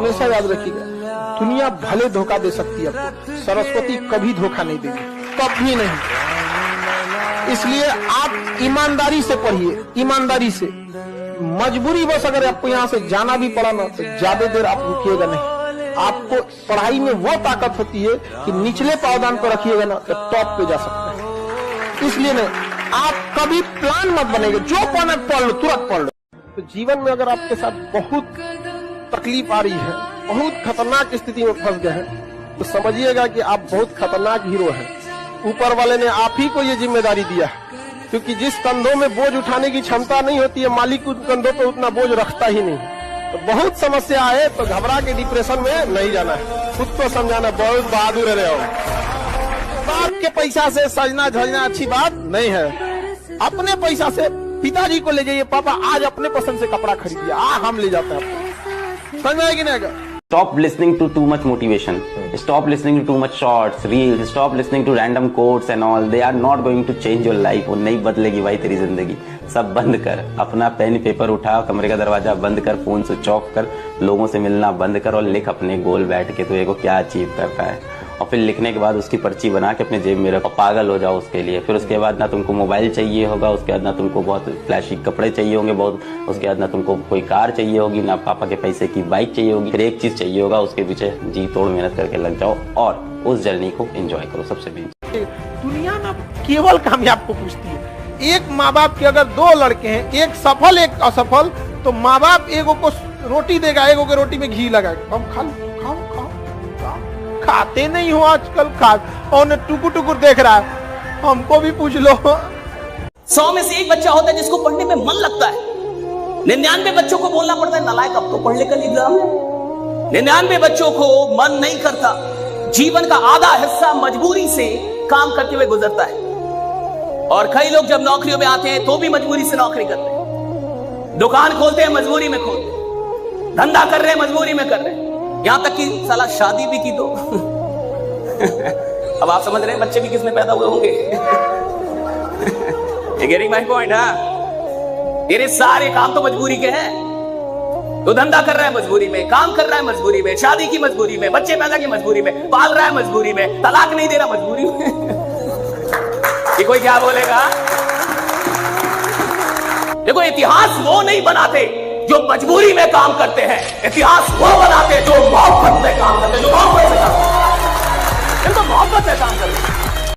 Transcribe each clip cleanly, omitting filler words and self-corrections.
हमेशा याद रखिएगा, दुनिया भले धोखा दे सकती है आपको, सरस्वती कभी धोखा नहीं देगी, कभी नहीं। इसलिए आप ईमानदारी से पढ़िए, ईमानदारी से। मजबूरी बस अगर आपको यहाँ से जाना भी पड़ा ना तो ज्यादा देर आप रुकिएगा नहीं। आपको पढ़ाई में वो ताकत होती है कि निचले पावदान पर रखिएगा ना तो टॉप पे जा सकते हैं। इसलिए नहीं, आप कभी प्लान मत बनेगा, जो पढ़ना पढ़ लो, तुरंत पढ़ लो। तो जीवन में अगर आपके साथ बहुत तकलीफ आ रही है, बहुत खतरनाक स्थिति में फंस गए हैं, तो समझिएगा कि आप बहुत खतरनाक हीरो हैं। ऊपर वाले ने आप ही को ये जिम्मेदारी दिया है, क्योंकि जिस कंधों में बोझ उठाने की क्षमता नहीं होती है, मालिक उन कंधों पर उतना बोझ रखता ही नहीं। तो बहुत समस्या है, तो घबरा के डिप्रेशन में नहीं जाना है, खुद को समझाना, बहुत बहादुर रहे हो। बाप के पैसा से सजना धजना अच्छी बात नहीं है। अपने पैसा से पिताजी को ले जाइए, पापा आज अपने पसंद से कपड़ा खरीदिए, हम ले जाते हैं आपको। समझ में आएगी नहीं? Stop listening to too much motivation. Stop listening to too much shorts, reels. Stop listening to random quotes and all. They are not going to change your life. वो नहीं बदलेगी भाई तेरी जिंदगी। सब बंद कर, अपना पेन पेपर उठा, कमरे का दरवाजा बंद कर, फोन स्विच ऑफ कर, लोगों से मिलना बंद कर और लिख अपने गोल बैठ के तू को क्या अचीव करता है। और फिर लिखने के बाद उसकी पर्ची बना के अपने जेब में रखो, पागल हो जाओ उसके लिए। फिर उसके बाद ना तुमको मोबाइल चाहिए होगा, उसके बाद ना तुमको बहुत फ्लैशी कपड़े चाहिए होंगे बहुत, उसके बाद ना तुमको कोई कार चाहिए होगी, ना पापा के पैसे की बाइक चाहिए होगी। फिर एक चीज चाहिए होगा, उसके पीछे जी तोड़ मेहनत करके लग जाओ और उस जर्नी को एंजॉय करो। सबसे मेन दुनिया ना केवल कामयाब को पूछती है। एक माँ बाप के अगर दो लड़के हैं, एक सफल एक असफल, तो माँ बाप एगो को रोटी देगा, एगो के रोटी में घी लगाएगा, हम खाओ खाते नहीं हो आजकल, खा और टुकुर टुकुर देख रहा है, हमको भी पूछ लो। 100 में से एक बच्चा होता है जिसको पढ़ने में मन लगता है। 99 बच्चों को बोलना पड़ता है नालायक अब तो पढ़ ले कल एग्जाम है। 99 बच्चों को मन नहीं करता। जीवन का आधा हिस्सा मजबूरी से काम करते हुए गुजरता है, और कई लोग जब नौकरियों में आते हैं तो भी मजबूरी से नौकरी करते हैं, दुकान खोलते हैं मजबूरी में खोलते हैं, धंधा कर रहे हैं मजबूरी में कर रहे हैं, यहां तक कि साला शादी भी की तो अब आप समझ रहे हैं बच्चे भी किसमें पैदा हुए होंगे। Getting my point? तेरे सारे काम तो मजबूरी के हैं। तो धंधा कर रहा है मजबूरी में, काम कर रहा है मजबूरी में, शादी की मजबूरी में, बच्चे पैदा की मजबूरी में, पाल रहा है मजबूरी में, तलाक नहीं दे रहा मजबूरी में। ये कोई क्या बोलेगा? देखो, इतिहास वो नहीं बनाते जो मजबूरी में काम करते हैं, इतिहास वो बनाते जो मोहब्बत में काम करते हैं, जो मोहब्बत से काम करते हैं, मोहब्बत से काम करते हैं।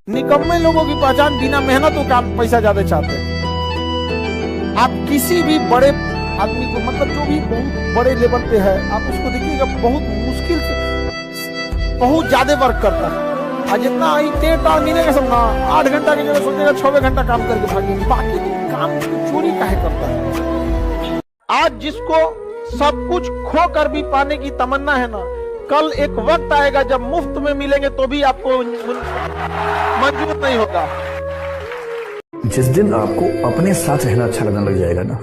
निकम्मे लोगों की पहचान बिना मेहनत को काम पैसा ज्यादा चाहते हैं। आप किसी भी बड़े आदमी को, मतलब जो भी बहुत बड़े लेवल पे है, आप उसको देखिएगा बहुत मुश्किल से बहुत ज्यादा वर्क करता है। आज जितना तेज मिलेगा सब ना, 8 घंटा की जगह सोचेगा 6 घंटा काम करके भागेंगे, बाकी काम चोरी काहे करता है। आज जिसको सब कुछ खो कर भी पाने की तमन्ना है ना, कल एक वक्त आएगा जब मुफ्त में मिलेंगे तो भी आपको मंजूर नहीं होगा। जिस दिन आपको अपने साथ रहना अच्छा लगने लग जाएगा ना,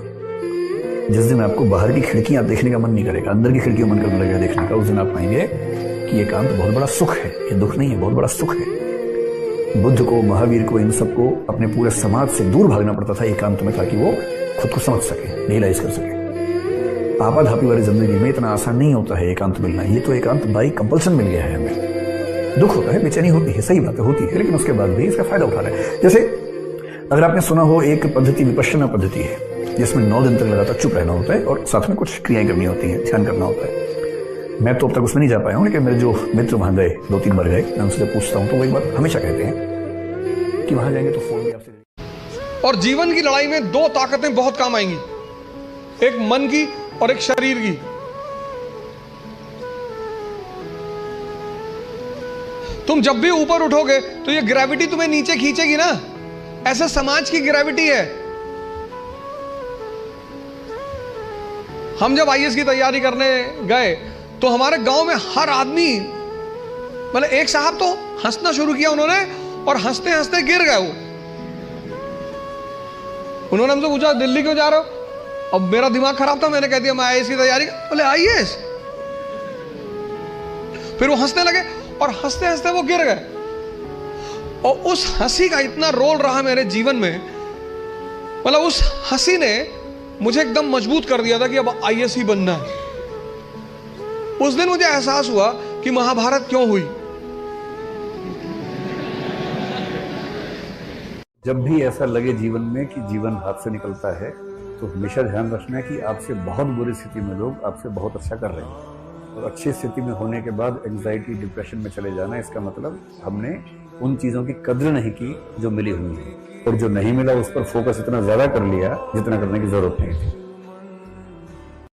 जिस दिन आपको बाहर की खिड़कियां देखने का मन नहीं करेगा, अंदर की खिड़कियां मन करने लगेगा देखने का, उस दिन आप पाएंगे कि ये काम तो बहुत बड़ा सुख है, ये दुख नहीं है, बहुत बड़ा सुख है। बुद्ध को, महावीर को, इन सबको अपने पूरे समाज से दूर भागना पड़ता था एकांत में, ताकि वो खुद को समझ सके, रियलाइज कर सके। आपाधापी वाली जिंदगी में इतना आसान नहीं होता है एकांत मिलना। ये तो एकांत बाई कंपल्सन मिल गया है हमें। दुख होता है, बेचैनी होती है, सही बात है, होती है, लेकिन उसके बाद भी इसका फायदा उठा रहे हैं। जैसे अगर आपने सुना हो, एक पद्धति विपश्यना पद्धति है, जिसमें 9 दिन तक लगातार चुप रहना होता है और साथ में कुछ क्रियाएं करनी होती है, ध्यान करना होता है। मैं तो अब तक उसमें नहीं जा पाया हूं, लेकिन मेरे जो मित्र वहां गए, 2-3 बार गए, मैं उनसे पूछता हूं तो वो एक बात हमेशा कहते हैं कि वहां जाएंगे तो फोन भी आपसे। और जीवन की लड़ाई में 2 ताकतें बहुत काम आएंगी, एक मन की और एक शरीर की। तुम जब भी ऊपर उठोगे तो ये ग्रेविटी तुम्हें नीचे खींचेगी ना, ऐसा समाज की ग्रेविटी है। हम जब आईएएस की तैयारी करने गए तो हमारे गांव में हर आदमी, मतलब एक साहब तो हंसना शुरू किया उन्होंने, और हंसते हंसते गिर गए वो। उन्होंने हमसे पूछा दिल्ली क्यों जा रहे हो? अब मेरा दिमाग खराब था, मैंने कह दिया मैं आईएएस की तैयारी। बोले आईएएस? फिर वो हंसने लगे और हंसते हंसते वो गिर गए। और उस हंसी का इतना रोल रहा मेरे जीवन में, मतलब उस हंसी ने मुझे एकदम मजबूत कर दिया था कि अब आईएएस ही बनना है। उस दिन मुझे एहसास हुआ कि महाभारत क्यों हुई। जब भी ऐसा लगे जीवन में कि जीवन हाथ से निकलता है, तो हमेशा ध्यान रखना है कि आपसे बहुत बुरी स्थिति में लोग आपसे बहुत अच्छा कर रहे हैं, और अच्छी स्थिति में होने के बाद एंजाइटी डिप्रेशन में चले जाना, इसका मतलब हमने उन चीजों की कद्र नहीं की जो मिली हुई है, और जो नहीं मिला उस पर फोकस इतना ज्यादा कर लिया जितना करने की जरूरत नहीं थी।